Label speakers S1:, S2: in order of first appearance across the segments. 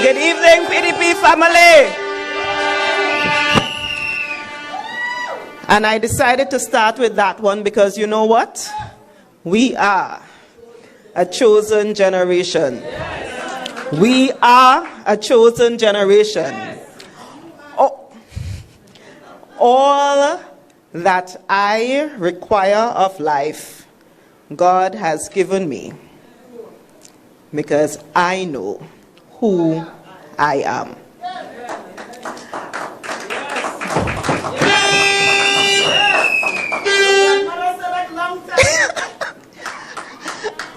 S1: Good evening, PDP family. And I decided to start with that one because you know what? We are a chosen generation. We are a chosen generation. All that I require of life, God has given me because I know who I am.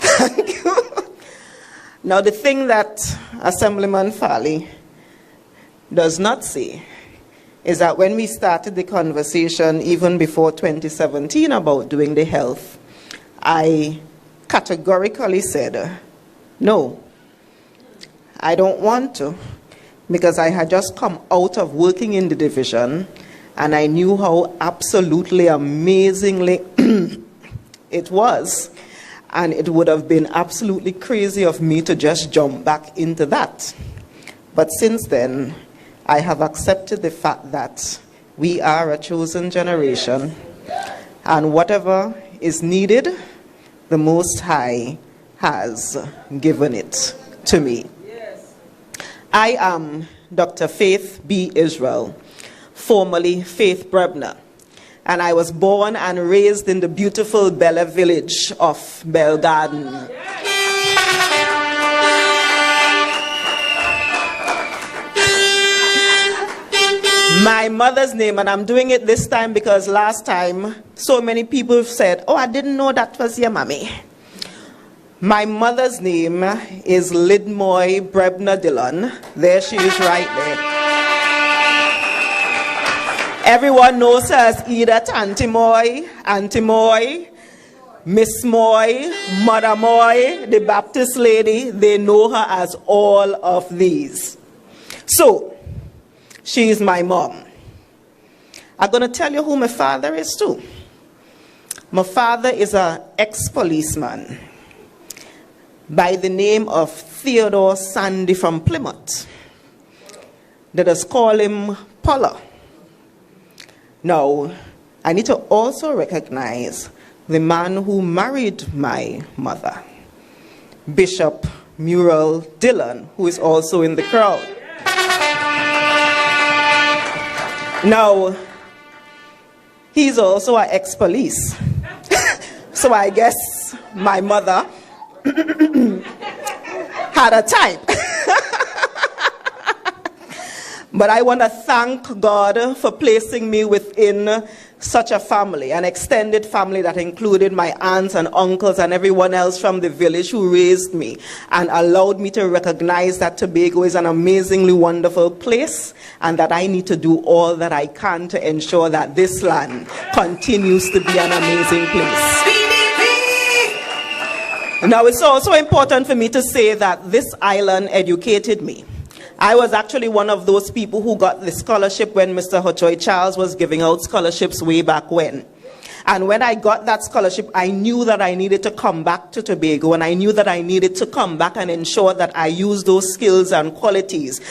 S1: Thank you. Now, the thing that Assemblyman Farley does not say is that when we started the conversation, even before 2017, about doing the health, I categorically said, no, I don't want to, because I had just come out of working in the division, and I knew how absolutely amazingly it was, and it would have been absolutely crazy of me to just jump back into that. But since then, I have accepted the fact that we are a chosen generation, and whatever is needed, the Most High has given it to me. I am Dr. Faith B. Israel, formerly Faith Brebner, and I was born and raised in the beautiful Bella village of Belgarden. My mother's name, and I'm doing it this time because last time so many people said, oh, I didn't know that was your mommy. My mother's name is 𝘬𝙧𝙧𝙧 Brebner Dillon. There she is right there. Everyone knows her as either Auntie Moy, Miss Moy, Mother Moy, the Baptist lady. They know her as all of these. So, she is my mom. I'm going to tell you who my father is too. My father is an ex-policeman by the name of Theodore Sandy from Plymouth. Let us call him Paula. Now, I need to also recognize the man who married my mother, Bishop Muriel Dillon, who is also in the crowd. Now, he's also an ex-police. So I guess my mother had a type. But I want to thank God for placing me within such a family, an extended family that included my aunts and uncles and everyone else from the village who raised me and allowed me to recognize that Tobago is an amazingly wonderful place and that I need to do all that I can to ensure that this land continues to be an amazing place. Now, it's also important for me to say that this island educated me. I was actually one of those people who got the scholarship when Mr. Hochoy Charles was giving out scholarships way back when. And when I got that scholarship, I knew that I needed to come back to Tobago, and I knew that I needed to come back and ensure that I use those skills and qualities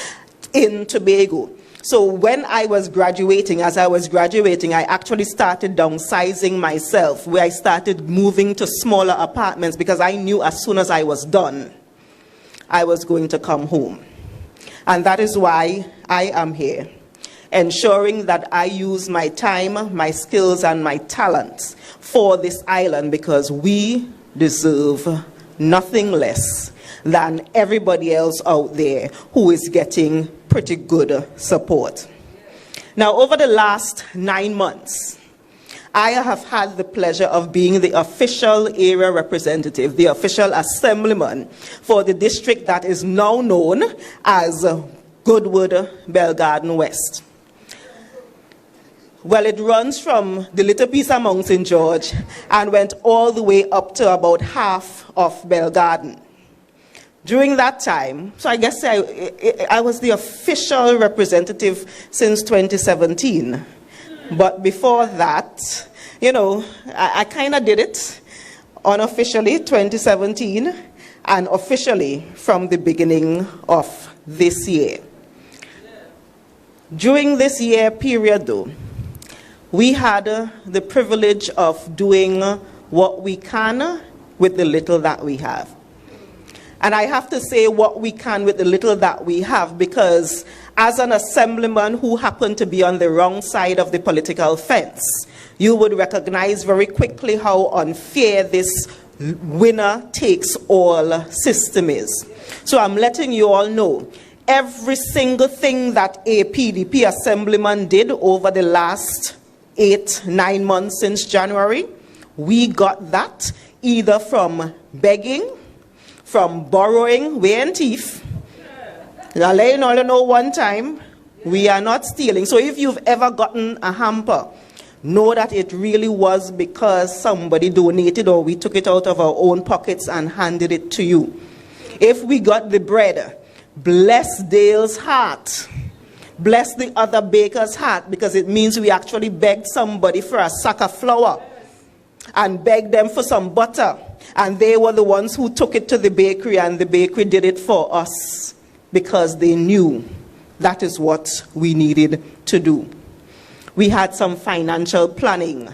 S1: in Tobago. So when I was graduating, as I was graduating, I actually started downsizing myself, where I started moving to smaller apartments because I knew as soon as I was done, I was going to come home. And that is why I am here, ensuring that I use my time, my skills, and my talents for this island, because we deserve nothing less than everybody else out there who is getting pretty good support. Now, over the last 9 months, I have had the pleasure of being the official area representative, the official assemblyman for the district that is now known as Goodwood Belgarden West. Well, it runs from the little piece of Mount St. George and went all the way up to about half of Belgarden. During that time, so I guess I was the official representative since 2017. But before that, you know, I kind of did it unofficially, 2017. and officially from the beginning of this year. During this year period, though, we had the privilege of doing what we can with the little that we have. And I have to say what we can with the little that we have, because as an assemblyman who happened to be on the wrong side of the political fence, you would recognize very quickly how unfair this winner-takes-all system is. So I'm letting you all know, every single thing that a PDP assemblyman did over the last 8-9 months since January, we got that either from begging, from borrowing, way and thief. I'll let you all know one time, we are not stealing. So if you've ever gotten a hamper, know that it really was because somebody donated or we took it out of our own pockets and handed it to you. If we got the bread, bless Dale's heart. Bless the other baker's heart, because it means we actually begged somebody for a sack of flour and begged them for some butter. And they were the ones who took it to the bakery, and the bakery did it for us because they knew that is what we needed to do. We had some financial planning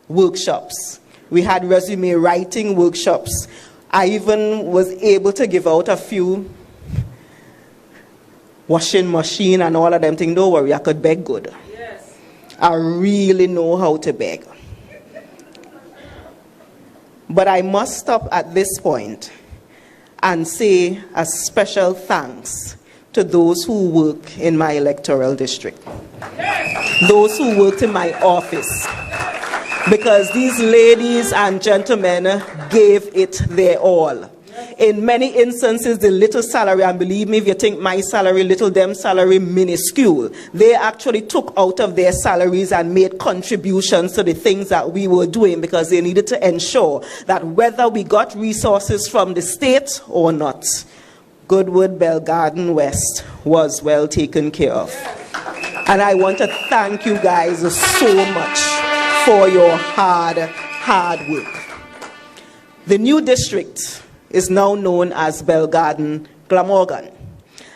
S1: workshops. We had resume writing workshops. I even was able to give out a few washing machine and all of them things. Don't worry, I could beg good. Yes. I really know how to beg. But I must stop at this point and say a special thanks to those who work in my electoral district. Yes. Those who worked in my office. Because these ladies and gentlemen gave it their all. In many instances, the little salary, and believe me, if you think my salary, little them salary, minuscule, they actually took out of their salaries and made contributions to the things that we were doing, because they needed to ensure that whether we got resources from the state or not, Goodwood Bell Garden West was well taken care of. And I want to thank you guys so much for your hard work. The new district is now known as Bell Garden Glamorgan.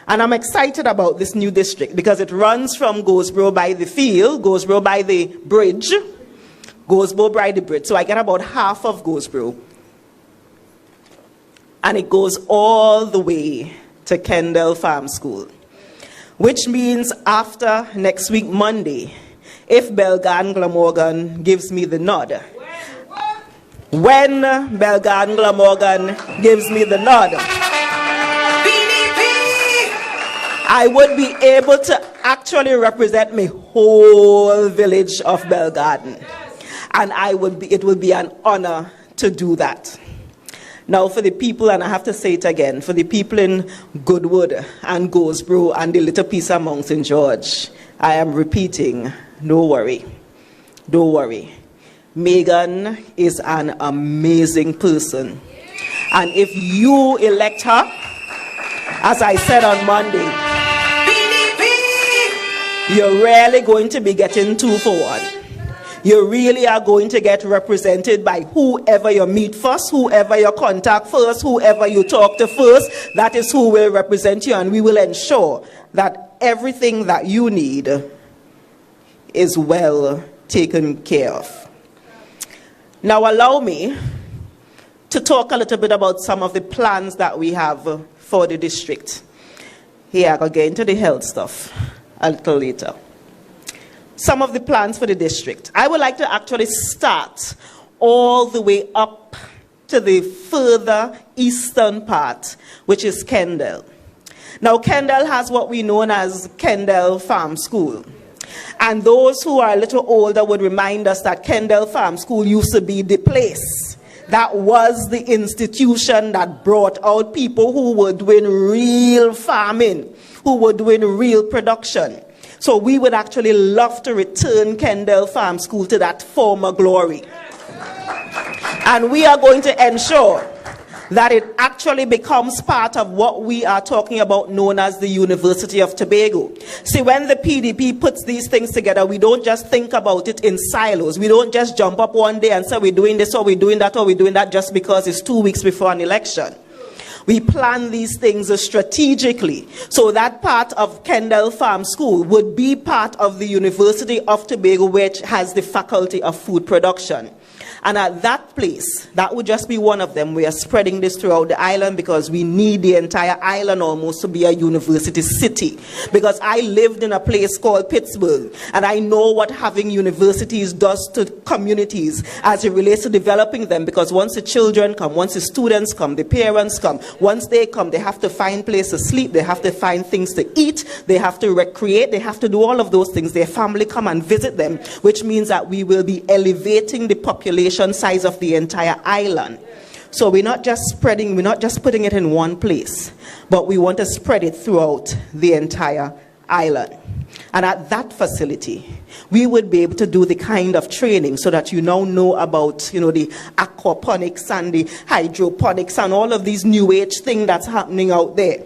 S1: And I'm excited about this new district because it runs from Ghosborough by the field, Ghosborough by the bridge, Ghosborough by the bridge. So I get about half of Ghosborough. And it goes all the way to Kendall Farm School, which means after next week, Monday, if Bell Garden Glamorgan gives me the nod, when Bell Garden Glamorgan gives me the nod, I would be able to actually represent my whole village of Bell Garden. And it would be an honor to do that. Now for the people, and I have to say it again, for the people in Goodwood and Ghosborough and the little piece of Mount St. George, I am repeating, don't worry, don't worry. Megan is an amazing person. And if you elect her, as I said on Monday, you're really going to be getting 2 for 1. You really are going to get represented by whoever you meet first, whoever you contact first, whoever you talk to first. That is who will represent you, and we will ensure that everything that you need is well taken care of. Now allow me to talk a little bit about some of the plans that we have for the district. Here, I'll get into the health stuff a little later. Some of the plans for the district. I would like to actually start all the way up to the further eastern part, which is Kendall. Now, Kendall has what we know as Kendall Farm School. And those who are a little older would remind us that Kendall Farm School used to be the place that was the institution that brought out people who were doing real farming, who were doing real production. So we would actually love to return Kendall Farm School to that former glory. And we are going to ensure that it actually becomes part of what we are talking about known as the University of Tobago. See, when the PDP puts these things together, we don't just think about it in silos. We don't just jump up one day and say we're doing this or we're doing that or we're doing that just because it's 2 weeks before an election. We plan these things strategically. So that part of Kendall Farm School would be part of the University of Tobago, which has the Faculty of Food Production. And at that place, that would just be one of them. We are spreading this throughout the island because we need the entire island almost to be a university city. Because I lived in a place called Pittsburgh, and I know what having universities does to communities as it relates to developing them. Because once the children come, once the students come, the parents come, once they come, they have to find place to sleep, they have to find things to eat, they have to recreate, they have to do all of those things. Their family come and visit them, which means that we will be elevating the population size of the entire island. So we're not just spreading, we're not just putting it in one place, but we want to spread it throughout the entire island. And at that facility, we would be able to do the kind of training so that you now know about, the aquaponics and the hydroponics and all of these new age things that's happening out there.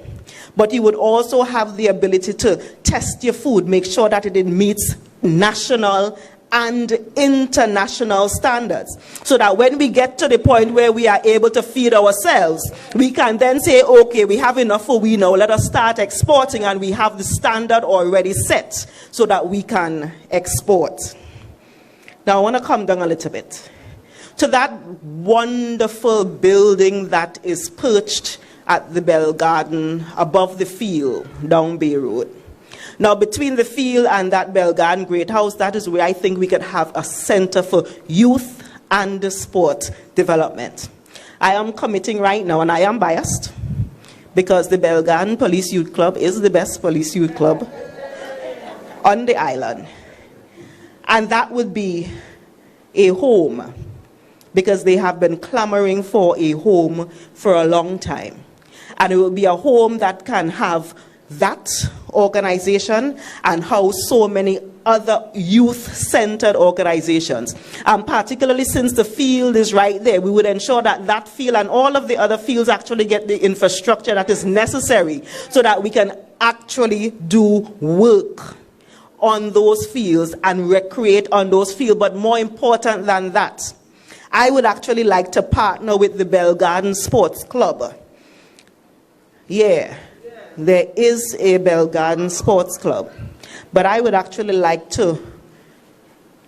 S1: But you would also have the ability to test your food, make sure that it meets national and international standards, so that when we get to the point where we are able to feed ourselves, we can then say, okay, we have enough for we now, let us start exporting, and we have the standard already set so that we can export. Now I want to come down a little bit to that wonderful building that is perched at the Bell Garden above the field down Bay Road. Now, between the field and that Bell Garden Great House, that is where I think we could have a center for youth and sport development. I am committing right now, and I am biased, because the Bell Garden Police Youth Club is the best police youth club on the island. And that would be a home, because they have been clamoring for a home for a long time. And it will be a home that can have that organization and house so many other youth-centered organizations. And particularly since the field is right there, we would ensure that that field and all of the other fields actually get the infrastructure that is necessary so that we can actually do work on those fields and recreate on those fields. But more important than that, I would actually like to partner with the Bell Garden Sports Club. Yeah. There is a Bell Garden Sports Club, but I would actually like to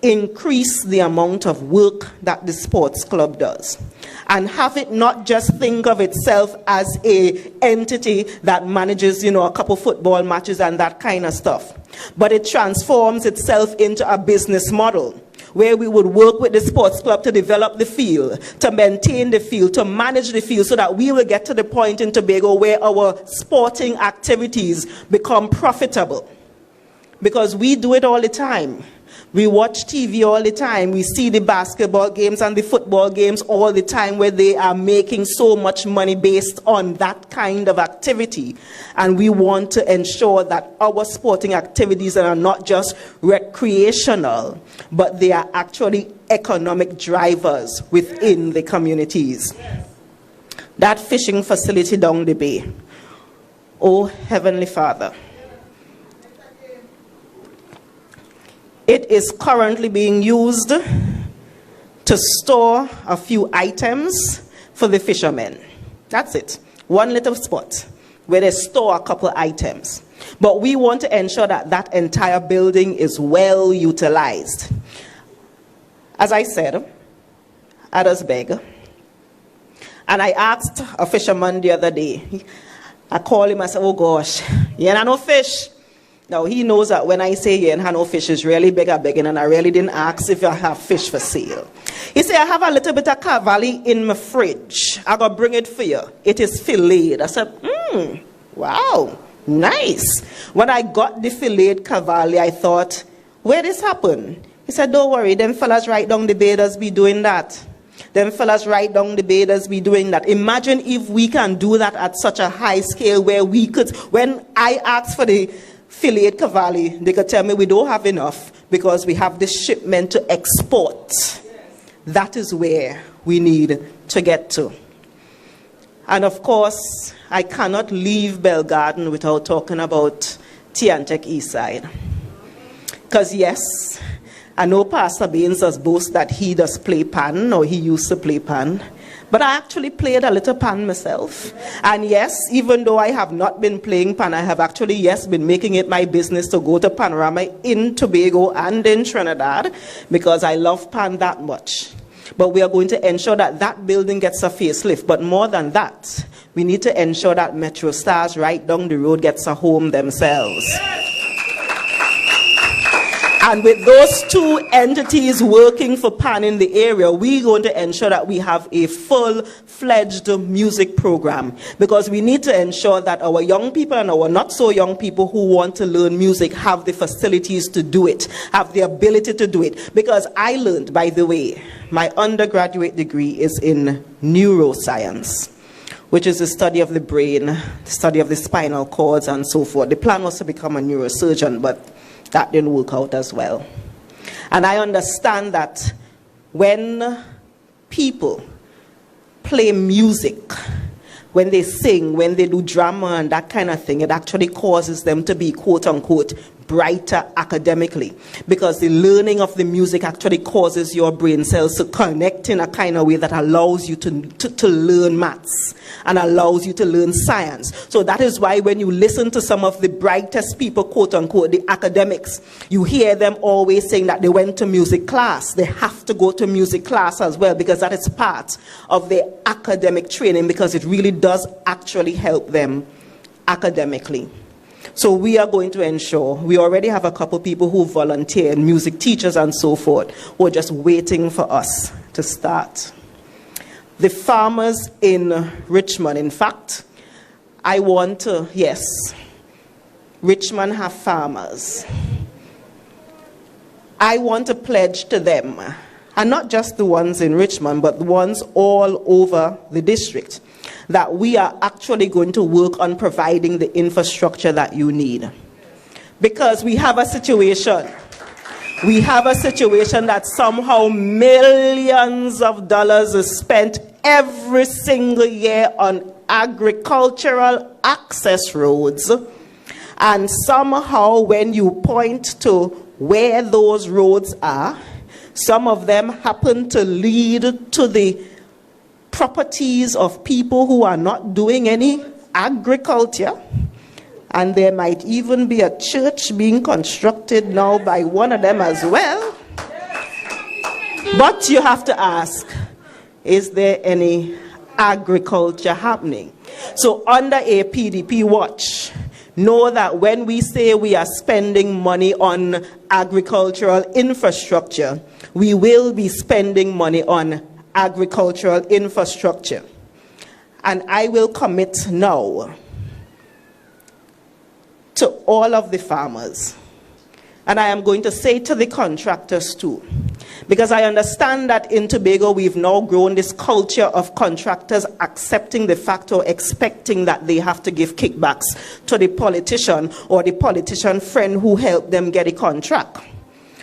S1: increase the amount of work that the sports club does and have it not just think of itself as a entity that manages, a couple football matches and that kind of stuff, but it transforms itself into a business model where we would work with the sports club to develop the field, to maintain the field, to manage the field, so that we will get to the point in Tobago where our sporting activities become profitable. Because we do it all the time. We watch TV all the time. We see the basketball games and the football games all the time where they are making so much money based on that kind of activity. And we want to ensure that our sporting activities are not just recreational, but they are actually economic drivers within the communities. That fishing facility down the bay. Oh, Heavenly Father. It is currently being used to store a few items for the fishermen. That's it. One little spot where they store a couple items. But we want to ensure that that entire building is well utilized. As I said, I just beg. And I asked a fisherman the other day. I called him, I said, oh gosh, you ain't no fish. Now, he knows that when I say here in Hano fish is really begging, and I really didn't ask if I have fish for sale. He said, I have a little bit of cavali in my fridge. I got to bring it for you. It is filleted. I said, wow, nice. When I got the filleted cavali, I thought, where this happen? He said, don't worry, them fellas right down the bay does be doing that. Them fellas right down the bay does be doing that. Imagine if we can do that at such a high scale where we could, when I asked for the filleted cavali, they could tell me we don't have enough because we have this shipment to export. That is where we need to get to. And of course, I cannot leave Bell Garden without talking about Tiantec East Side. Because yes, I know Pastor Baines does boast that he does play pan, or he used to play pan, But I actually played a little pan myself. And yes, even though I have not been playing pan, I have actually, yes, been making it my business to go to Panorama in Tobago and in Trinidad because I love pan that much. But we are going to ensure that that building gets a facelift. But more than that, we need to ensure that Metro Stars right down the road gets a home themselves. And with those two entities working for PAN in the area, we're going to ensure that we have a full-fledged music program. Because we need to ensure that our young people and our not-so-young people who want to learn music have the facilities to do it, have the ability to do it. Because I learned, by the way, my undergraduate degree is in neuroscience, which is the study of the brain, the study of the spinal cords, and so forth. The plan was to become a neurosurgeon, but that didn't work out as well. And I understand that when people play music, when they sing, when they do drama and that kind of thing, it actually causes them to be, quote unquote, brighter academically, because the learning of the music actually causes your brain cells to connect in a kind of way that allows you to learn maths and allows you to learn science. So that is why when you listen to some of the brightest people, quote unquote, the academics, you hear them always saying that they went to music class. They have to go to music class as well, because that is part of their academic training, because it really does actually help them academically. So we are going to ensure, we already have a couple people who volunteer, music teachers and so forth, who are just waiting for us to start. The farmers in Richmond, in fact, I want to, yes, Richmond have farmers. I want to pledge to them, and not just the ones in Richmond, but the ones all over the district, that we are actually going to work on providing the infrastructure that you need. Because we have a situation that somehow millions of dollars is spent every single year on agricultural access roads. And somehow when you point to where those roads are, some of them happen to lead to the properties of people who are not doing any agriculture. And there might even be a church being constructed now by one of them as well. But you have to ask, is there any agriculture happening? So under a PDP watch, know that when we say we are spending money on agricultural infrastructure, we will be spending money on agricultural infrastructure. And I will commit now to all of the farmers. And I am going to say to the contractors too, because I understand that in Tobago we've now grown this culture of contractors accepting the fact or expecting that they have to give kickbacks to the politician or the politician friend who helped them get a contract.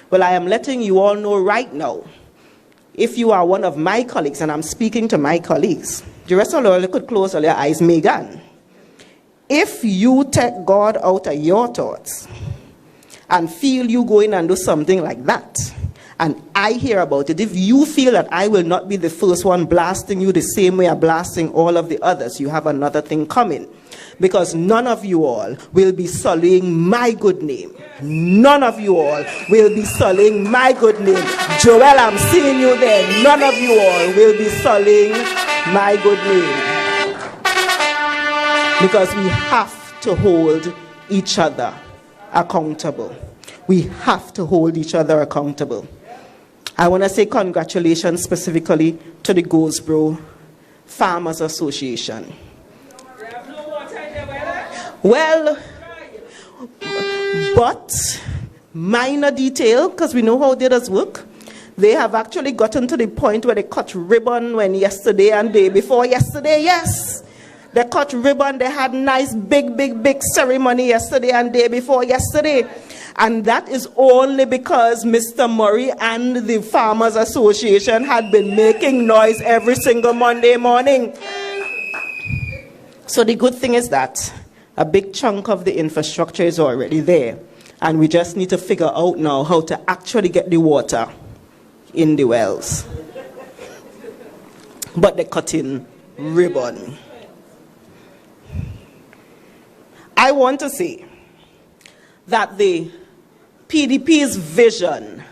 S1: Well, I am letting you all know right now, if you are one of my colleagues, and I'm speaking to my colleagues, the rest of you could close all your eyes, Megan. If you take God out of your thoughts and feel you go in and do something like that, and I hear about it, if you feel that I will not be the first one blasting you the same way I'm blasting all of the others, you have another thing coming. Because none of you all will be sullying my good name. None of you all will be sullying my good name. Joel, I'm seeing you there. None of you all will be sullying my good name. Because we have to hold each other accountable. We have to hold each other accountable. I want to say congratulations specifically to the Ghostboro Farmers Association. Well, but minor detail, because we know how they does work. They have actually gotten to the point where they cut ribbon when yesterday and day before yesterday, yes. They cut ribbon, they had nice big ceremony yesterday and day before yesterday. And that is only because Mr. Murray and the Farmers Association had been making noise every single Monday morning. So the good thing is that a big chunk of the infrastructure is already there. And we just need to figure out now how to actually get the water in the wells. but they're cutting ribbon. I want to say that the PDP's vision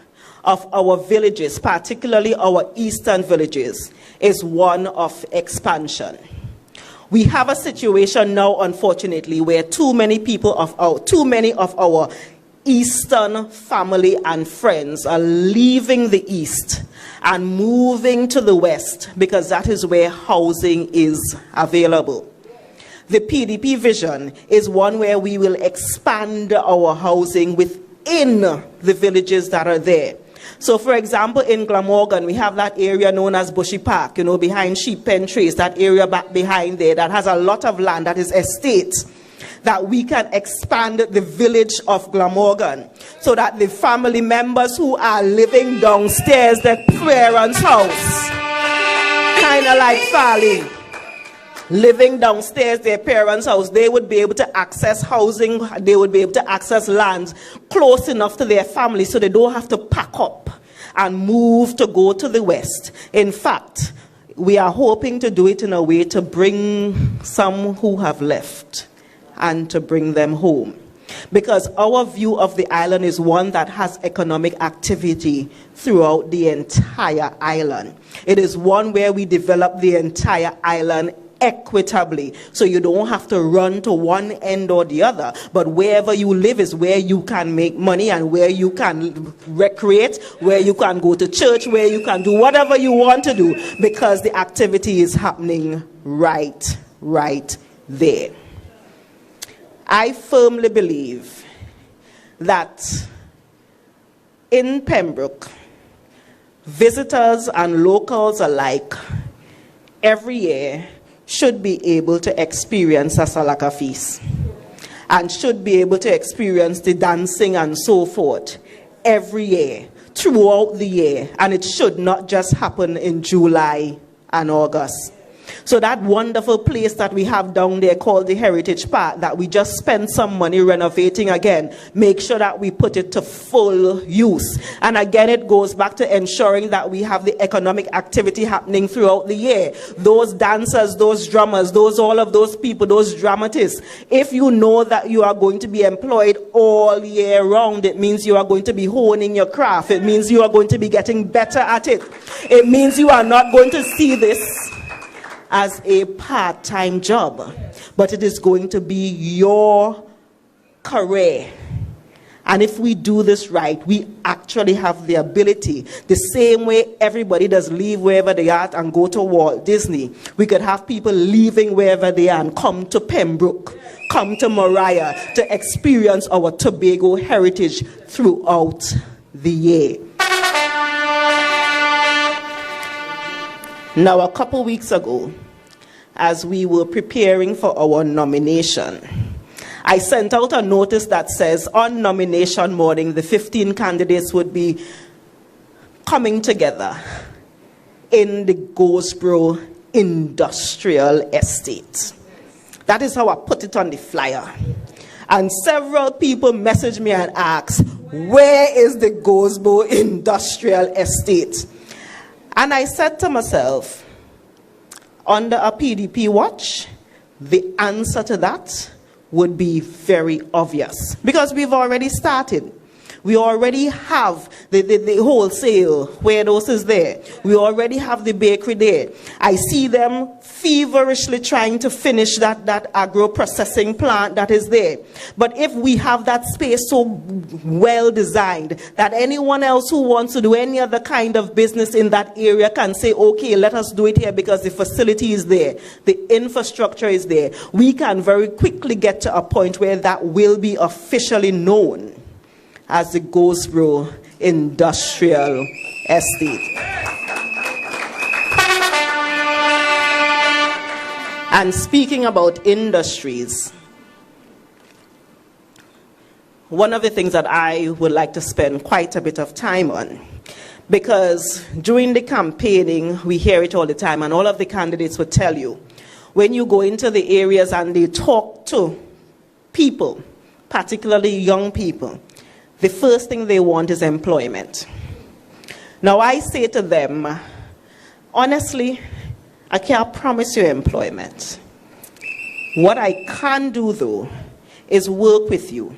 S1: of our villages, particularly our eastern villages, is one of expansion. We have a situation now, unfortunately, where too many of our eastern family and friends are leaving the east and moving to the west because that is where housing is available. The PDP vision is one where we will expand our housing within the villages that are there. So, for example, in Glamorgan, we have that area known as Bushy Park, behind Sheep Pen Trace, that area back behind there that has a lot of land, that is estate, that we can expand the village of Glamorgan so that the family members who are living downstairs, their parents' house, kind of like Farley, living downstairs their parents' house, they would be able to access housing, they would be able to access lands close enough to their family so they don't have to pack up and move to go to the west. In fact, we are hoping to do it in a way to bring some who have left and to bring them home. Because our view of the island is one that has economic activity throughout the entire island. It is one where we develop the entire island equitably, so you don't have to run to one end or the other, but wherever you live is where you can make money and where you can recreate, where you can go to church, where you can do whatever you want to do, because the activity is happening right there. I firmly believe that in Pembroke, visitors and locals alike every year should be able to experience a Salaka feast and should be able to experience the dancing and so forth every year, throughout the year, and it should not just happen in July and August. So that wonderful place that we have down there called the Heritage Park that we just spent some money renovating again, make sure that we put it to full use. And again, it goes back to ensuring that we have the economic activity happening throughout the year. Those dancers, those drummers, all of those people, those dramatists, if you know that you are going to be employed all year round, it means you are going to be honing your craft. It means you are going to be getting better at it. It means you are not going to see this as a part-time job, but it is going to be your career. And if we do this right, we actually have the ability, the same way everybody does leave wherever they are and go to Walt Disney, we could have people leaving wherever they are and come to Pembroke, come to Moriah to experience our Tobago heritage throughout the year. Now, a couple weeks ago, as we were preparing for our nomination, I sent out a notice that says on nomination morning, the 15 candidates would be coming together in the Ghostboro Industrial Estate. That is how I put it on the flyer. And several people messaged me and asked, where is the Ghostboro Industrial Estate? And I said to myself, under a PDP watch, the answer to that would be very obvious. Because we've already started. We already have the wholesale warehouse is there. We already have the bakery there. I see them feverishly trying to finish that agro-processing plant that is there. But if we have that space so well designed that anyone else who wants to do any other kind of business in that area can say, okay, let us do it here because the facility is there, the infrastructure is there, we can very quickly get to a point where that will be officially known as the Ghostboro Industrial Estate. And speaking about industries, one of the things that I would like to spend quite a bit of time on, because during the campaigning, we hear it all the time, and all of the candidates would tell you, when you go into the areas and they talk to people, particularly young people, the first thing they want is employment. Now I say to them, honestly, I can't promise you employment. What I can do, though, is work with you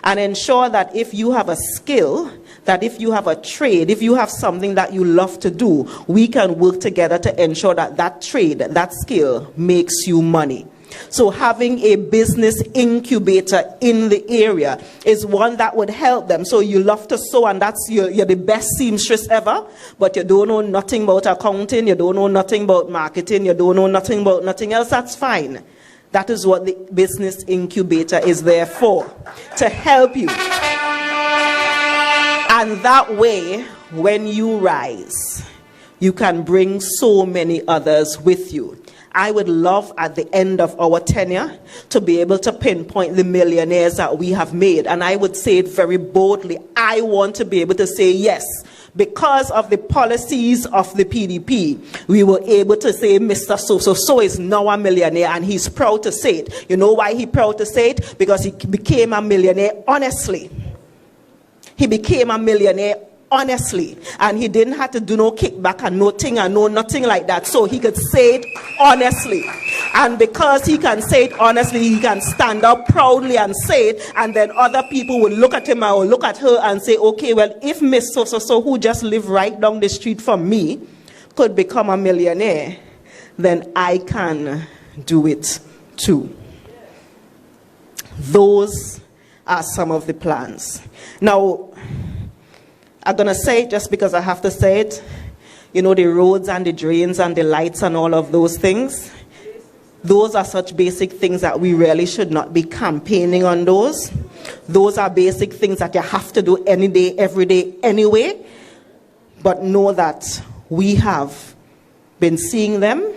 S1: and ensure that if you have a skill, that if you have a trade, if you have something that you love to do, we can work together to ensure that that trade, that skill makes you money. So having a business incubator in the area is one that would help them. So you love to sew and you're the best seamstress ever, but you don't know nothing about accounting, you don't know nothing about marketing, you don't know nothing about nothing else, that's fine. That is what the business incubator is there for, to help you. And that way, when you rise, you can bring so many others with you. I would love at the end of our tenure to be able to pinpoint the millionaires that we have made. And I would say it very boldly. I want to be able to say yes. Because of the policies of the PDP, we were able to say Mr. So-so-so is now a millionaire, and he's proud to say it. You know why he's proud to say it? Because he became a millionaire honestly. He became a millionaire honestly, and he didn't have to do no kickback and no thing and no nothing like that, so he could say it honestly. And because he can say it honestly, he can stand up proudly and say it, and then other people will look at him or look at her and say, okay, well, if Miss So-so-so, who just lived right down the street from me, could become a millionaire, then I can do it too. Those are some of the plans. Now, I'm going to say it just because I have to say it. You know, the roads and the drains and the lights and all of those things. Those are such basic things that we really should not be campaigning on those. Those are basic things that you have to do any day, every day anyway. But know that we have been seeing them.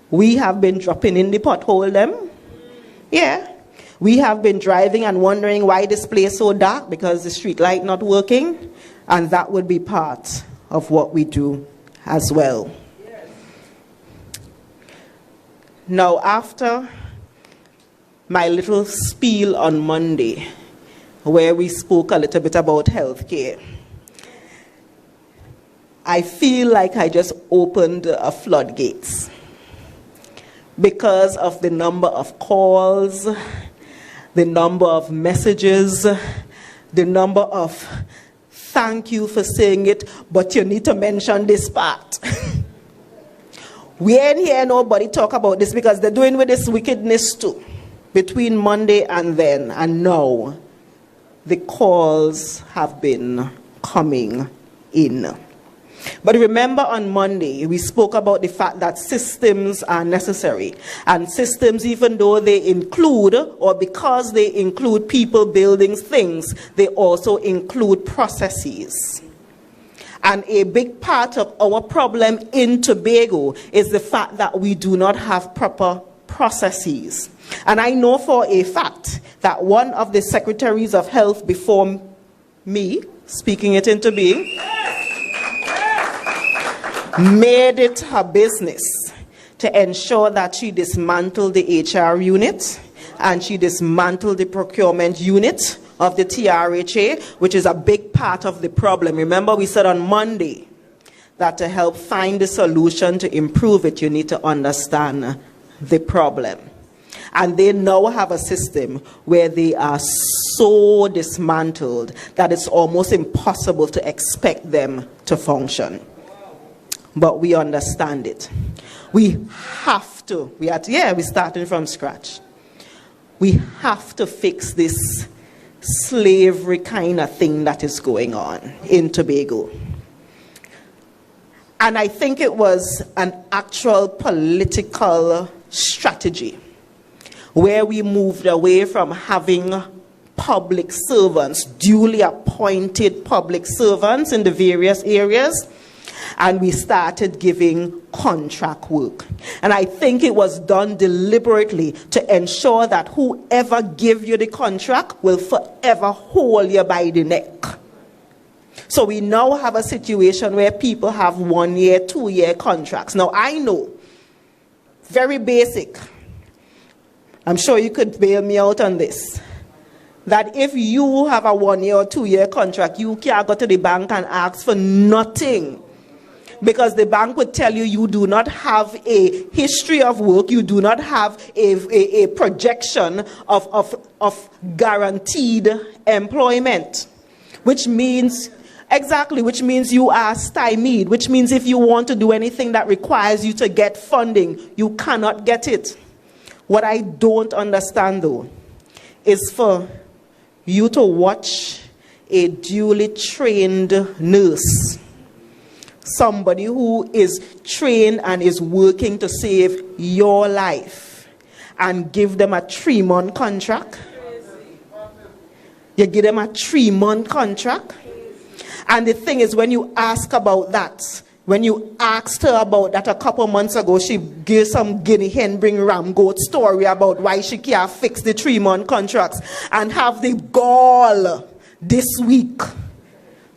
S1: We have been dropping in the pothole them. Yeah. We have been driving and wondering why this place is so dark because the street light not working. And that would be part of what we do as well. Yes. Now, after my little spiel on Monday, where we spoke a little bit about healthcare, I feel like I just opened a floodgates because of the number of calls, the number of messages, the number of thank you for saying it, but you need to mention this part. We ain't hear nobody talk about this because they're doing with this wickedness too. Between Monday and then, and now, the calls have been coming in. But remember on Monday, we spoke about the fact that systems are necessary. And systems, even though they include, or because they include people, buildings, things, they also include processes. And a big part of our problem in Tobago is the fact that we do not have proper processes. And I know for a fact that one of the secretaries of health before me, speaking it into being, made it her business to ensure that she dismantled the HR unit and she dismantled the procurement unit of the TRHA, which is a big part of the problem. Remember, we said on Monday that to help find the solution to improve it, you need to understand the problem. And they now have a system where they are so dismantled that it's almost impossible to expect them to function. But we understand it. We have to. We're starting from scratch. We have to fix this slavery kind of thing that is going on in Tobago. And I think it was an actual political strategy where we moved away from having public servants, duly appointed public servants in the various areas, and we started giving contract work. And I think it was done deliberately to ensure that whoever gives you the contract will forever hold you by the neck. So we now have a situation where people have 1 year, 2 year contracts. Now I know, very basic, I'm sure you could bail me out on this, that if you have a 1 year or 2 year contract, you can't go to the bank and ask for nothing Because the bank would tell you you do not have a history of work, you do not have a projection of guaranteed employment, which means you are stymied, which means if you want to do anything that requires you to get funding, you cannot get it. What I don't understand, though, is for you to watch a duly trained nurse, somebody who is trained and is working to save your life, and give them a 3-month contract. You give them a 3-month contract. And the thing is, when you ask about that, when you asked her about that a couple months ago, she gave some guinea hen bring ram goat story about why she can't fix the 3-month contracts, and have the gall this week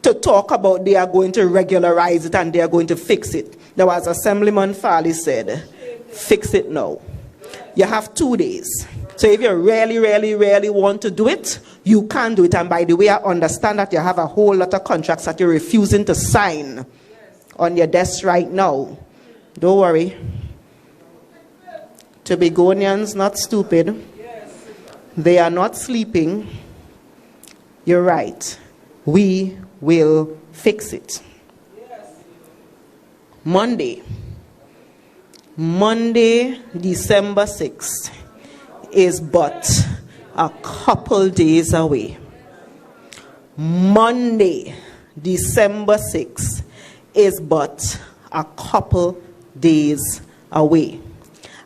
S1: to talk about they are going to regularize it and they are going to fix it. Now, as Assemblyman Farley said, fix it now. You have 2 days. So if you really want to do it, you can do it. And by the way, I understand that you have a whole lot of contracts that you're refusing to sign on your desk right now. Don't worry. Tobagonians not stupid. They are not sleeping. You're right. We will fix it. Monday, December 6th, is but a couple days away. Monday, December 6th, is but a couple days away.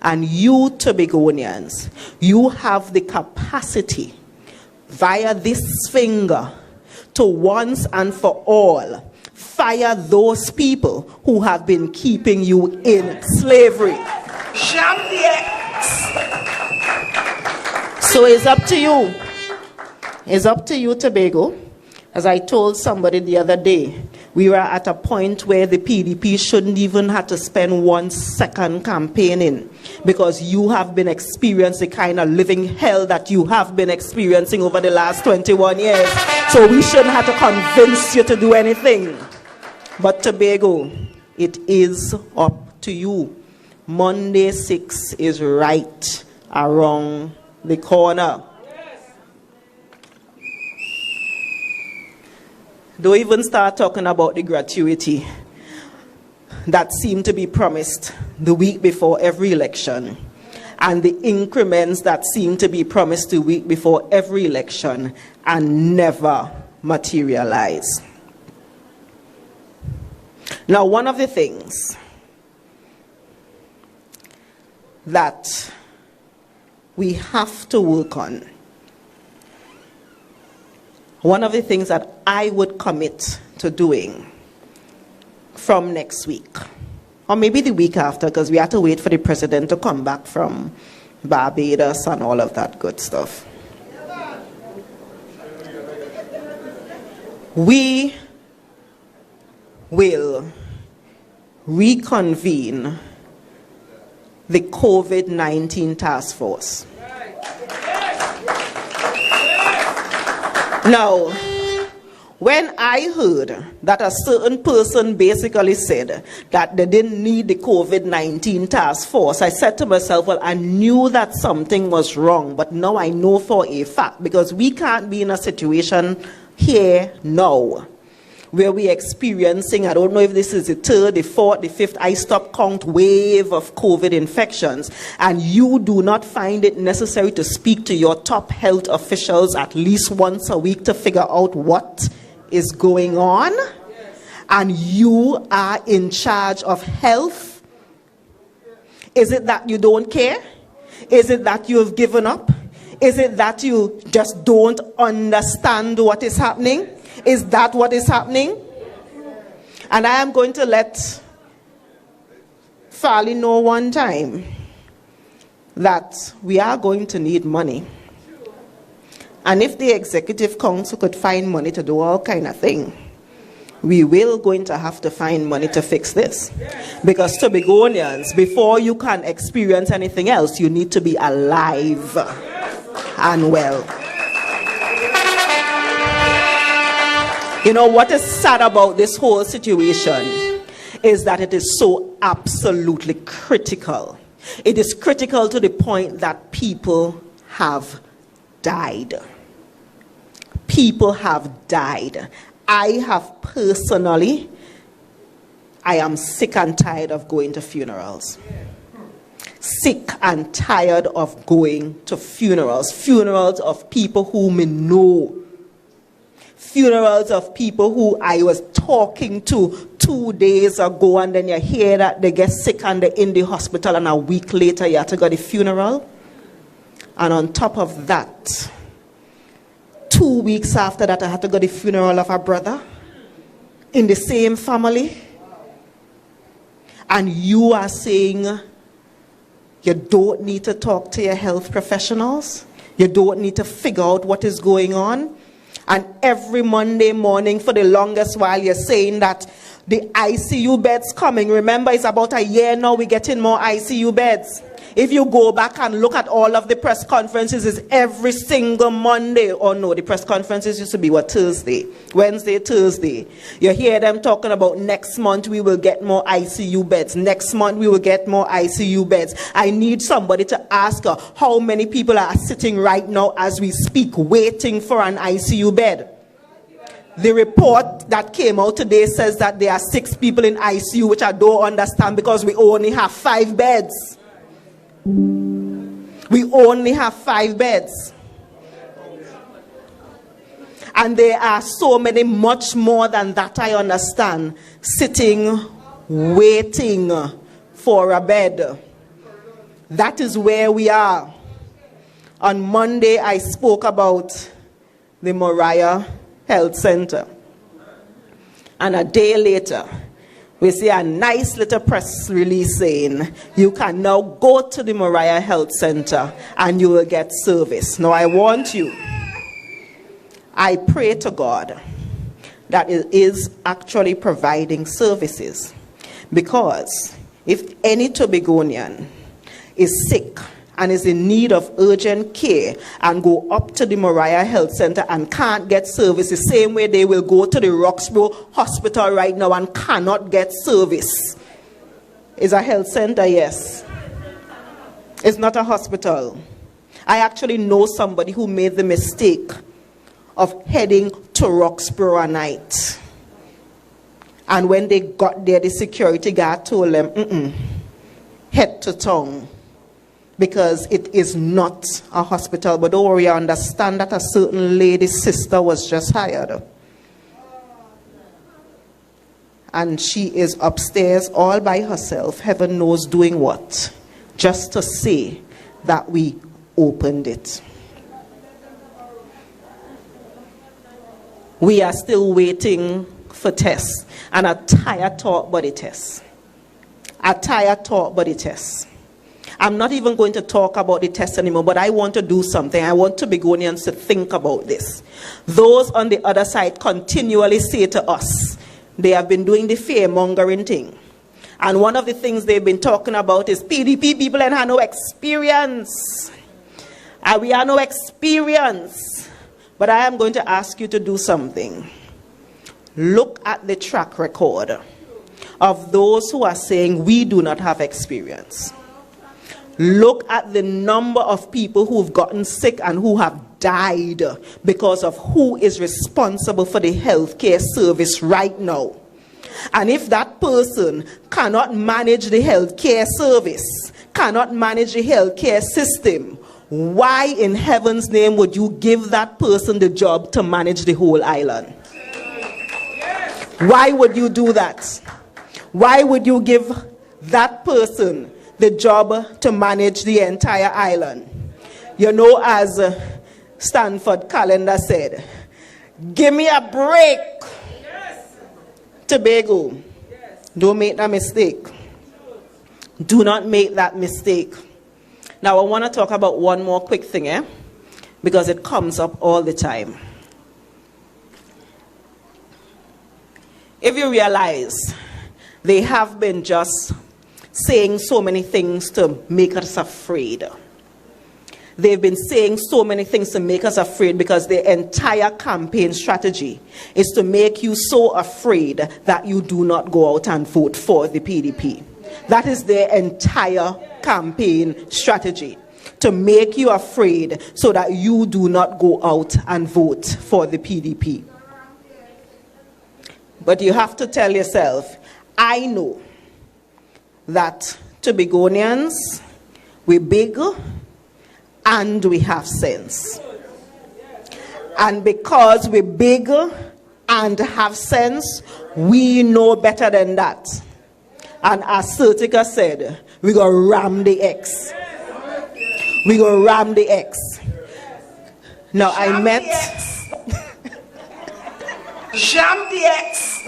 S1: And you Tobagonians, you have the capacity via this finger to once and for all fire those people who have been keeping you in slavery. So it's up to you. It's up to you, Tobago. As I told somebody the other day, we were at a point where the PDP shouldn't even have to spend 1 second campaigning, because you have been experiencing the kind of living hell that you have been experiencing over the last 21 years. So we shouldn't have to convince you to do anything. But Tobago, it is up to you. Monday 6 is right around the corner. Don't even start talking about the gratuity that seemed to be promised the week before every election, and the increments that seem to be promised the week before every election and never materialize. Now, one of the things that we have to work on, one of the things that I would commit to doing from next week, or maybe the week after, because we have to wait for the president to come back from Barbados and all of that good stuff. We will reconvene the COVID-19 task force. Now, when I heard that a certain person basically said that they didn't need the COVID-19 task force, I said to myself, well, I knew that something was wrong, but now I know for a fact, because we can't be in a situation here now where we're experiencing, I don't know if this is the 3rd, the 4th, the 5th, I stop count wave of COVID infections, and you do not find it necessary to speak to your top health officials at least once a week to figure out what is going on, and you are in charge of health. Is it that you don't care? Is it that you have given up? Is it that you just don't understand what is happening? Is that what is happening? And I am going to let Farley know one time that we are going to need money. And if the Executive Council could find money to do all kind of thing, we will going to have to find money to fix this. Because Tobagonians, before you can experience anything else, you need to be alive and well. You know what is sad about this whole situation is that it is so absolutely critical. It is critical to the point that people have died. People have died. I am sick and tired of going to funerals. Sick and tired of going to funerals. Funerals of people whom we know. Funerals of people who I was talking to 2 days ago, and then you hear that they get sick and they're in the hospital, and a week later you have to go to the funeral. And on top of that, 2 weeks after that, I had to go to the funeral of a brother in the same family. And you are saying you don't need to talk to your health professionals. You don't need to figure out what is going on. And every Monday morning for the longest while you're saying that the ICU beds coming. Remember, it's about a year now we're getting more ICU beds. If you go back and look at all of the press conferences, it's every single Monday. Oh no, the press conferences used to be Thursday, Wednesday, Thursday. You hear them talking about next month we will get more ICU beds. Next month we will get more ICU beds. I need somebody to ask her how many people are sitting right now as we speak waiting for an ICU bed. The report that came out today says that there are 6 people in ICU, which I don't understand because we only have 5 beds. We only have 5 beds. And there are so many, much more than that, I understand, sitting, waiting for a bed. That is where we are. On Monday, I spoke about the Moriah Health Center. And a day later, we see a nice little press release saying, you can now go to the Moriah Health Center and you will get service. Now I want you, I pray to God that it is actually providing services. Because if any Tobagonian is sick and is in need of urgent care and go up to the Moriah Health Center and can't get service, the same way they will go to the Roxborough Hospital right now and cannot get service. Is a health center? Yes. It's not a hospital. I actually know somebody who made the mistake of heading to Roxborough at night. And when they got there, the security guard told them, head to town. Because it is not a hospital. But don't worry, I understand that a certain lady's sister was just hired. And she is upstairs all by herself, heaven knows doing what, just to say that we opened it. We are still waiting for tests. And a tired talk body test. A tired talk body test. I'm not even going to talk about the test anymore, but I want to do something. I want Tobagonians to think about this. Those on the other side continually say to us, they have been doing the fear-mongering thing. And one of the things they've been talking about is PDP people and have no experience. And we have no experience. But I am going to ask you to do something. Look at the track record of those who are saying we do not have experience. Look at the number of people who have gotten sick and who have died because of who is responsible for the healthcare service right now. And if that person cannot manage the healthcare service, cannot manage the healthcare system, why in heaven's name would you give that person the job to manage the whole island? Why would you do that? Why would you give that person the job to manage the entire island? You know, as Stanford Calendar said, give me a break. Yes. Tobago. Yes. Don't make that mistake. Do not make that mistake. Now I want to talk about one more quick thing, because it comes up all the time. If you realize they have been just saying so many things to make us afraid. They've been saying so many things to make us afraid because their entire campaign strategy is to make you so afraid that you do not go out and vote for the PDP. That is their entire campaign strategy, to make you afraid so that you do not go out and vote for the PDP. But you have to tell yourself, I know that Tobagonians, we're big and we have sense. And because we're big and have sense, we know better than that. And as 𝑭𝒂𝒊𝒕𝒂𝒊𝒔𝒓𝒂𝒄 said, we're going to ram the X. We're going to ram the X. Now I met...
S2: Jam the X.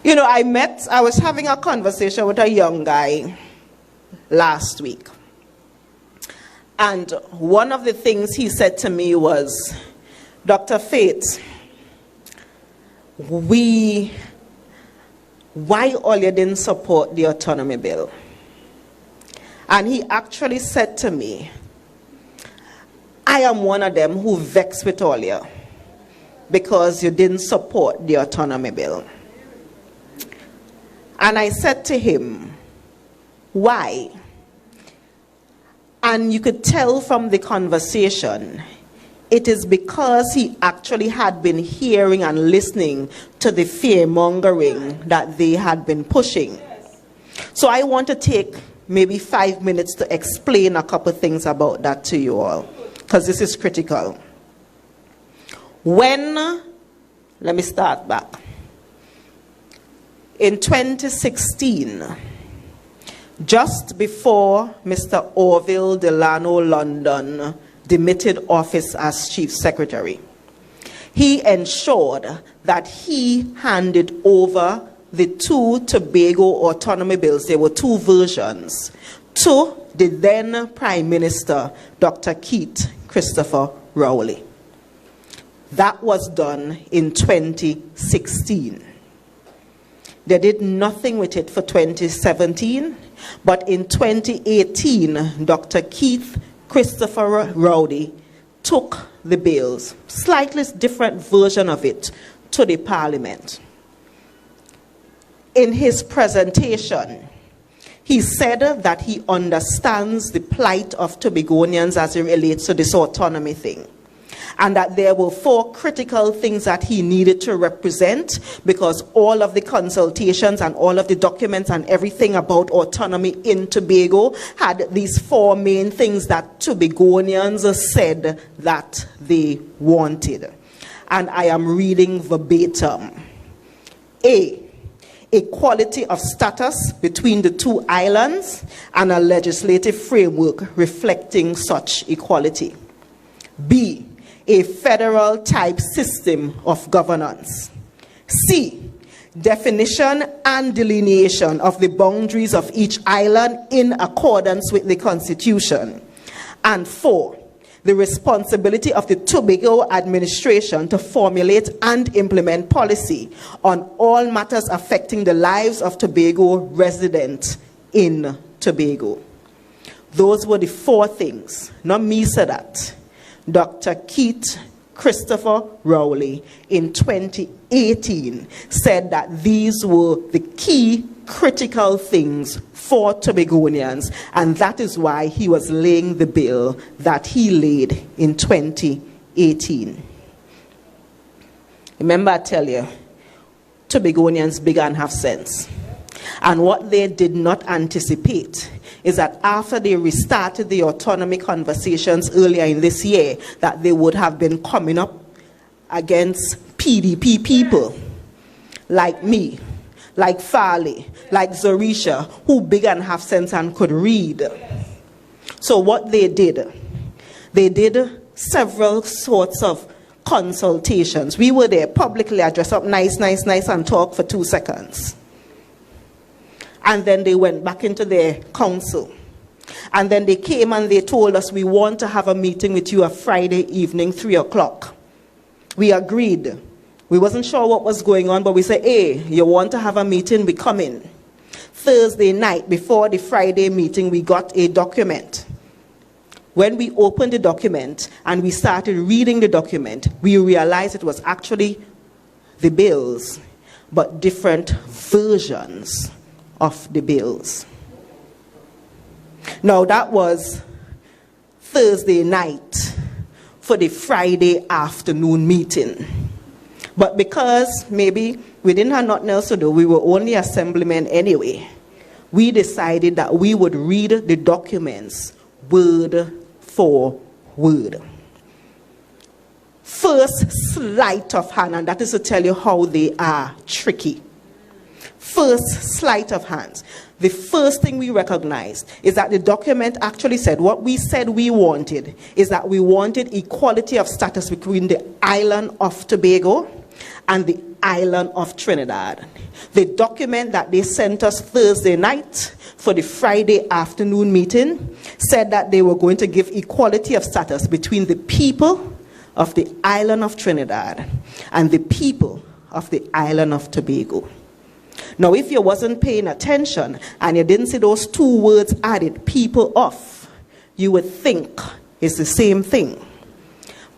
S1: You know, I was having a conversation with a young guy last week. And one of the things he said to me was, Dr. Faith, why all you didn't support the autonomy bill? And he actually said to me, I am one of them who vexed with all you because you didn't support the autonomy bill. And I said to him, why? And you could tell from the conversation, it is because he actually had been hearing and listening to the fear-mongering that they had been pushing. So I want to take maybe 5 minutes to explain a couple things about that to you all, because this is critical. Let me start back. In 2016, just before Mr. Orville Delano London demitted office as Chief Secretary, he ensured that he handed over the two Tobago autonomy bills, there were two versions, to the then Prime Minister, Dr. Keith Christopher Rowley. That was done in 2016. They did nothing with it for 2017, but in 2018, Dr. Keith Christopher Rowley took the bills, slightly different version of it, to the Parliament. In his presentation, he said that he understands the plight of Tobagonians as it relates to this autonomy thing, and that there were 4 critical things that he needed to represent, because all of the consultations and all of the documents and everything about autonomy in Tobago had these 4 main things that Tobagonians said that they wanted. And I am reading verbatim. A, equality of status between the two islands and a legislative framework reflecting such equality. B, a federal type system of governance. C, definition and delineation of the boundaries of each island in accordance with the Constitution. And 4, the responsibility of the Tobago administration to formulate and implement policy on all matters affecting the lives of Tobago residents in Tobago. Those were the 4 things. Not me said that. Dr. Keith Christopher Rowley in 2018 said that these were the key critical things for Tobagonians, and that is why he was laying the bill that he laid in 2018. Remember, I tell you, Tobagonians big and have sense. And what they did not anticipate is that after they restarted the autonomy conversations earlier in this year, that they would have been coming up against PDP people like me, like Farley, like Zorisha, who big and have sense and could read. So what they did several sorts of consultations. We were there publicly, I dress up nice, and talk for 2 seconds. And then they went back into their council. And then they came and they told us, we want to have a meeting with you a Friday evening, 3 o'clock. We agreed. We wasn't sure what was going on, but we said, hey, you want to have a meeting, we come in. Thursday night, before the Friday meeting, we got a document. When we opened the document and we started reading the document, we realized it was actually the bills, but different versions of the bills. Now that was Thursday night for the Friday afternoon meeting. But because maybe we didn't have nothing else to do, we were only assemblymen anyway, we decided that we would read the documents word for word. First sleight of hand, and that is to tell you how they are tricky. First sleight of hands. The first thing we recognized is that the document actually said what we said we wanted, is that we wanted equality of status between the island of Tobago and the island of Trinidad. The document that they sent us Thursday night for the Friday afternoon meeting said that they were going to give equality of status between the people of the island of Trinidad and the people of the island of Tobago. Now, if you wasn't paying attention and you didn't see those two words added, people of, you would think it's the same thing.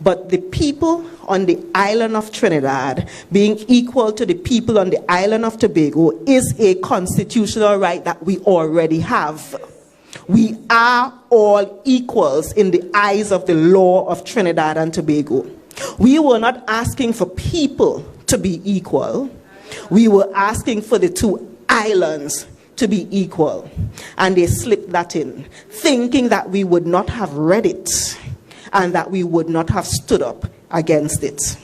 S1: But the people on the island of Trinidad being equal to the people on the island of Tobago is a constitutional right that we already have. We are all equals in the eyes of the law of Trinidad and Tobago. We were not asking for people to be equal. We were asking for the two islands to be equal. And they slipped that in, thinking that we would not have read it and that we would not have stood up against it.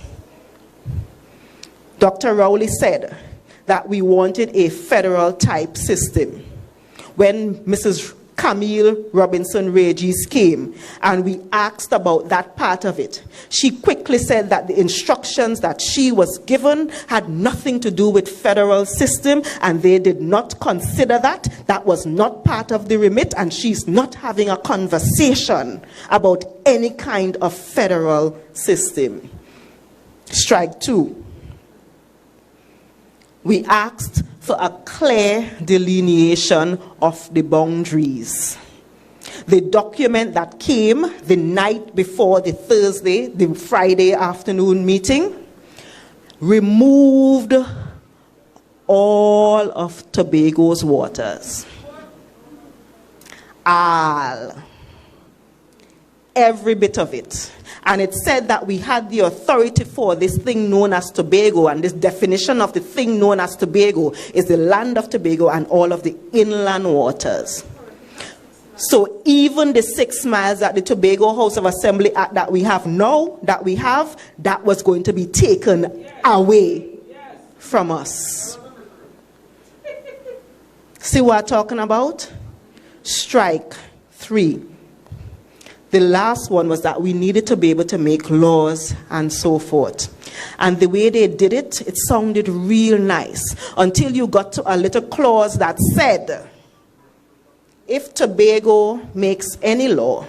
S1: Dr. Rowley said that we wanted a federal type system. When Mrs. Camille Robinson Regis came and we asked about that part of it, she quickly said that the instructions that she was given had nothing to do with federal system, and they did not consider that. That was not part of the remit, and she's not having a conversation about any kind of federal system. Strike two. We asked for a clear delineation of the boundaries. The document that came the night before the Friday afternoon meeting, removed all of Tobago's waters. All. Every bit of it. And it said that we had the authority for this thing known as Tobago, and this definition of the thing known as Tobago is the land of Tobago and all of the inland waters. So even the 6 miles that the Tobago House of Assembly Act that we have now, that was going to be taken away from us. See what I'm talking about? Strike 3. The last one was that we needed to be able to make laws and so forth. And the way they did it, it sounded real nice until you got to a little clause that said, if Tobago makes any law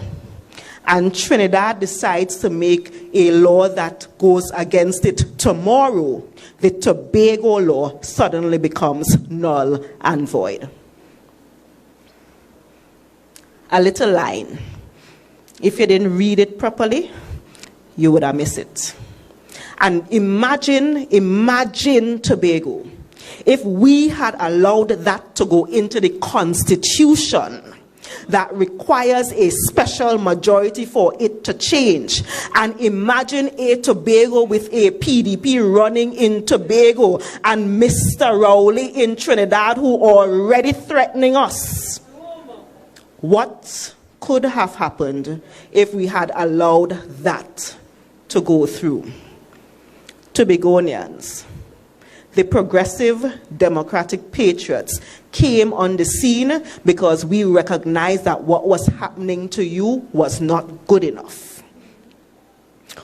S1: and Trinidad decides to make a law that goes against it tomorrow, the Tobago law suddenly becomes null and void. A little line. If you didn't read it properly, you would have missed it. And imagine Tobago. If we had allowed that to go into the Constitution that requires a special majority for it to change, and imagine a Tobago with a PDP running in Tobago and Mr. Rowley in Trinidad who are already threatening us. What could have happened if we had allowed that to go through? Tobagonians, the progressive democratic patriots, came on the scene because we recognized that what was happening to you was not good enough.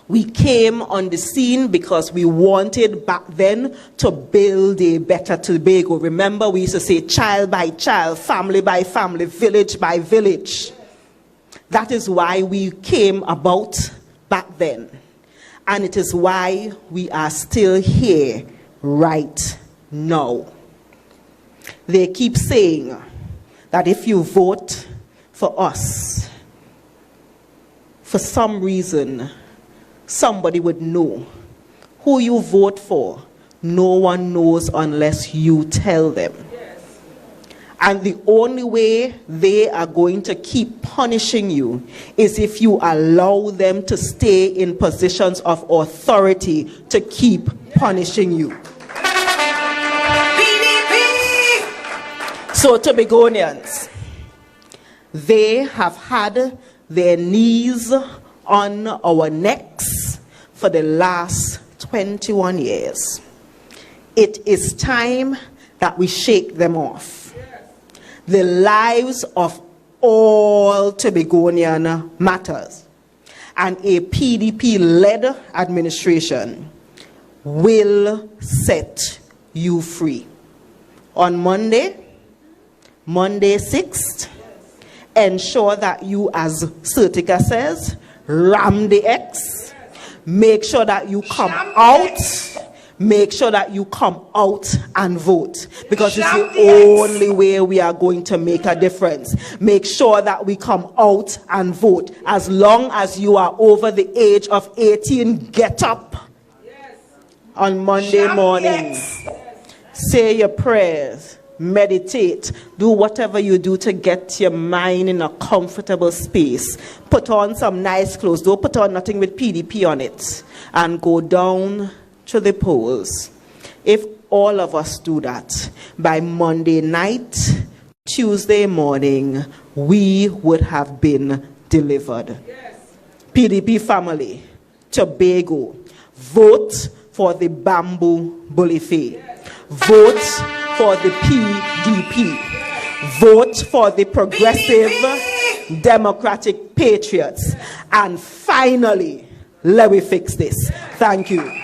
S1: We came on the scene because we wanted back then to build a better Tobago. Remember, we used to say child by child, family by family, village by village. That is why we came about back then. And it is why we are still here right now. They keep saying that if you vote for us, for some reason, somebody would know. Who you vote for, no one knows unless you tell them. And the only way they are going to keep punishing you is if you allow them to stay in positions of authority to keep punishing you. So, Tobagonians, they have had their knees on our necks for the last 21 years. It is time that we shake them off. The lives of all Tobagonian matters. And a PDP-led administration will set you free. On Monday 6th, ensure that you, as Sertica says, ram the X. Make sure that you come out. Make sure that you come out and vote, because it's the only way we are going to make a difference. Make sure that we come out and vote. As long as you are over the age of 18, get up on Monday morning. Say your prayers. Meditate. Do whatever you do to get your mind in a comfortable space. Put on some nice clothes. Don't put on nothing with PDP on it. And go down to the polls. If all of us do that, by Monday night, Tuesday morning, we would have been delivered. PDP family, Tobago, vote for the Bamboo Bullifay. Vote for the PDP. Vote for the Progressive Democratic Patriots. And finally, let me fix this. Thank you.